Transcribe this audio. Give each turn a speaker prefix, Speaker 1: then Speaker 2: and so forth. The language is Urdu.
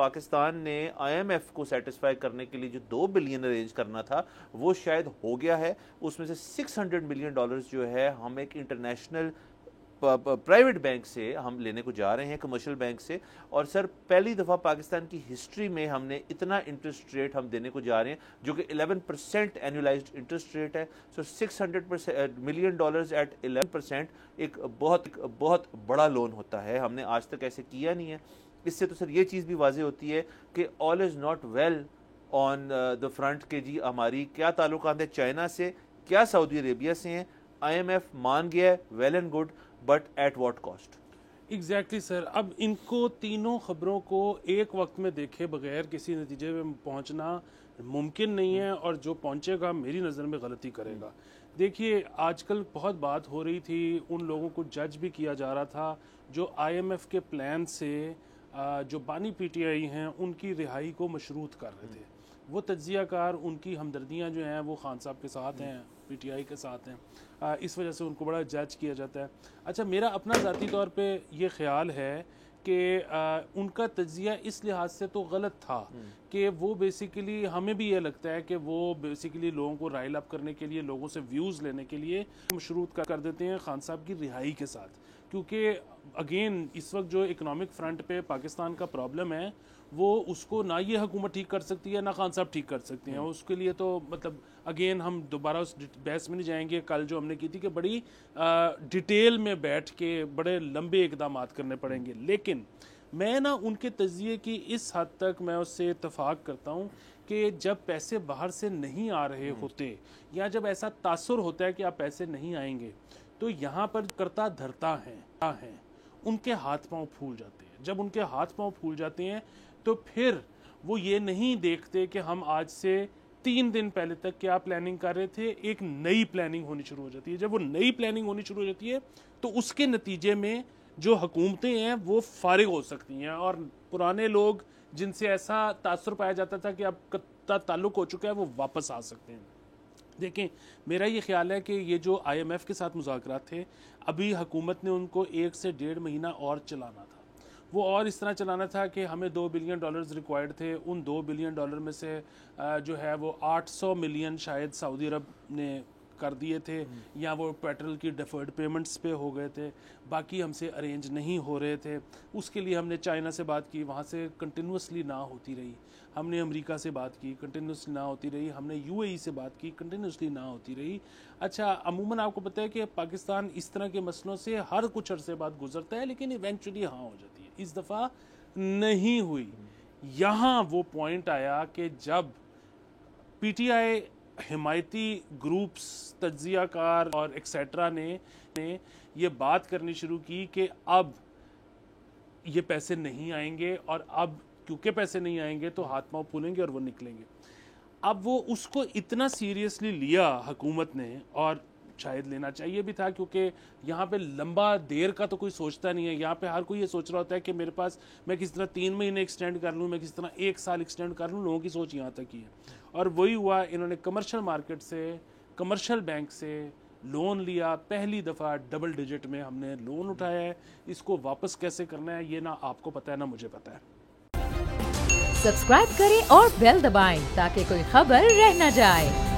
Speaker 1: پاکستان نے IMF کو سیٹسفائی کرنے کے لیے جو $2 بلین ارینج کرنا تھا وہ شاید ہو گیا ہے. اس میں سے $600 ملین جو ہے ہم ایک انٹرنیشنل پرائیویٹ بینک سے ہم لینے کو جا رہے ہیں, کمرشل بینک سے. اور سر پہلی دفعہ پاکستان کی ہسٹری میں ہم نے اتنا انٹرسٹ ریٹ ہم دینے کو جا رہے ہیں جو کہ 11% اینولائزڈ انٹرسٹ ریٹ ہے. سو $600 ملین ایٹ 11% ایک بہت بڑا لون ہوتا ہے. ہم نے آج تک ایسے کیا نہیں ہے. اس سے تو سر یہ چیز بھی واضح ہوتی ہے کہ all is not well on the front کہ جی ہماری کیا تعلقات ہیں چائنا سے, کیا سعودی عربیہ سے ہیں. IMF مان گیا ہے, well and good, but at what cost?
Speaker 2: Exactly sir. اب ان کو تینوں خبروں کو ایک وقت میں دیکھے بغیر کسی نتیجے میں پہنچنا ممکن نہیں ہے, اور جو پہنچے گا میری نظر میں غلطی کرے گا. دیکھیے آج کل بہت بات ہو رہی تھی, ان لوگوں کو جج بھی کیا جا رہا تھا جو IMF کے پلان سے جو بانی PTI ہیں ان کی رہائی کو مشروط کر رہے تھے. وہ تجزیہ کار, ان کی ہمدردیاں جو ہیں وہ خان صاحب کے ساتھ ہیں, PTI کے ساتھ ہیں, اس وجہ سے ان کو بڑا جج کیا جاتا ہے. اچھا میرا اپنا ذاتی طور پہ یہ خیال ہے کہ ان کا تجزیہ اس لحاظ سے تو غلط تھا کہ وہ بیسیکلی, ہمیں بھی یہ لگتا ہے کہ وہ بیسیکلی لوگوں کو رائل اپ کرنے کے لیے, لوگوں سے ویوز لینے کے لیے مشروط کر دیتے ہیں خان صاحب کی رہائی کے ساتھ. کیونکہ اگین اس وقت جو اکنامک فرنٹ پہ پاکستان کا پرابلم ہے وہ اس کو نہ یہ حکومت ٹھیک کر سکتی ہے نہ خان صاحب ٹھیک کر سکتے ہیں. اس کے لیے تو مطلب اگین ہم دوبارہ اس بحث میں نہیں جائیں گے. کل جو ہم نے کی تھی کہ بڑی ڈیٹیل میں بیٹھ کے بڑے لمبے اقدامات کرنے پڑیں گے. لیکن میں نا ان کے تجزیے کی اس حد تک میں اس سے اتفاق کرتا ہوں کہ جب پیسے باہر سے نہیں آ رہے ہوتے یا جب ایسا تاثر ہوتا ہے کہ آپ پیسے نہیں آئیں گے تو یہاں پر کرتا دھرتا ہیں ان کے ہاتھ پاؤں پھول جاتے ہیں. جب ان کے ہاتھ پاؤں پھول جاتے ہیں تو پھر وہ یہ نہیں دیکھتے کہ ہم آج سے 3 دن پہلے تک کیا پلاننگ کر رہے تھے. ایک نئی پلاننگ ہونی شروع ہو جاتی ہے. جب وہ نئی پلاننگ ہونی شروع ہو جاتی ہے تو اس کے نتیجے میں جو حکومتیں ہیں وہ فارغ ہو سکتی ہیں, اور پرانے لوگ جن سے ایسا تاثر پایا جاتا تھا کہ اب کا تعلق ہو چکا ہے وہ واپس آ سکتے ہیں. دیکھیں میرا یہ خیال ہے کہ یہ جو IMF کے ساتھ مذاکرات تھے ابھی حکومت نے ان کو 1 سے 1.5 مہینہ اور چلانا تھا. وہ اور اس طرح چلانا تھا کہ ہمیں $2 بلین ریکوائرڈ تھے. ان $2 بلین میں سے جو ہے وہ 800 ملین شاید سعودی عرب نے کر دیے تھے, یا وہ پیٹرول کی ڈیفرڈ پیمنٹس پہ ہو گئے تھے, باقی ہم سے ارینج نہیں ہو رہے تھے. اس کے لیے ہم نے چائنا سے بات کی, وہاں سے کنٹینیوسلی نہ ہوتی رہی. ہم نے امریکہ سے بات کی, کنٹینیوسلی نہ ہوتی رہی. ہم نے UAE سے بات کی, کنٹینیوسلی نہ ہوتی رہی. اچھا عموماً آپ کو پتہ ہے کہ پاکستان اس طرح کے مسئلوں سے ہر کچھ عرصے بعد گزرتا ہے لیکن ایونچولی ہاں ہو جاتی ہے. اس دفعہ نہیں ہوئی. یہاں وہ پوائنٹ آیا کہ جب PTI حمایتی گروپس, تجزیہ کار اور ایکسیٹرا نے یہ بات کرنی شروع کی کہ اب یہ پیسے نہیں آئیں گے, اور اب کیونکہ پیسے نہیں آئیں گے تو ہاتھ پاؤں پھولیں گے اور وہ نکلیں گے. اب وہ اس کو اتنا سیریسلی لیا حکومت نے, اور شاید لینا چاہیے بھی تھا کیونکہ یہاں پہ لمبا دیر کا تو کوئی سوچتا نہیں ہے. یہاں پہ ہر کوئی یہ سوچ رہا ہوتا ہے کہ میرے پاس میں کس طرح 3 مہینے ایکسٹینڈ کر لوں, میں کس طرح 1 سال ایکسٹینڈ کر لوں. لوگوں کی سوچ یہاں تک ہی ہے. اور وہی ہوا, انہوں نے کمرشل مارکیٹ سے, کمرشل بینک سے لون لیا. پہلی دفعہ ڈبل ڈیجٹ میں ہم نے لون اٹھایا ہے. اس کو واپس کیسے کرنا ہے یہ نہ آپ کو پتہ ہے نہ مجھے پتہ ہے.
Speaker 3: سبسکرائب کریں اور بیل دبائیں تاکہ کوئی خبر رہ نہ جائے.